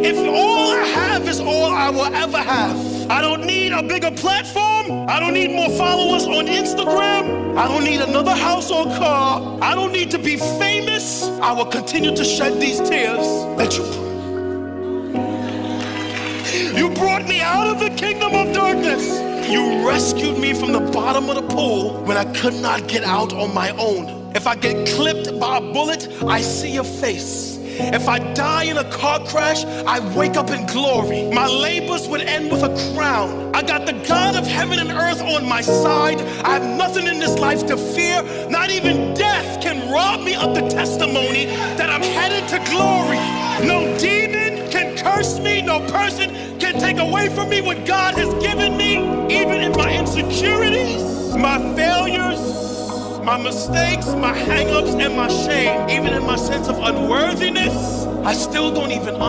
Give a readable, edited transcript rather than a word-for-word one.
if all I have is all I will ever have, I don't need a bigger platform. I don't need more followers on Instagram. I don't need another house or car. I don't need to be famous. I will continue to shed these tears that you brought me out of the kingdom of darkness. You rescued me from the bottom of the pool when I could not get out on my own. If I get clipped by a bullet, I see your face. If I die in a car crash, I wake up in glory. My labors would end with a crown. I got the God of heaven and earth on my side. I have nothing in this life to fear. Not even death can rob me of the testimony that I'm headed to glory. No demon can curse me. No person can take away from me what God has given me. Even in my insecurities, my failures, my mistakes, my hang-ups, and my shame, even in my sense of unworthiness, I still don't even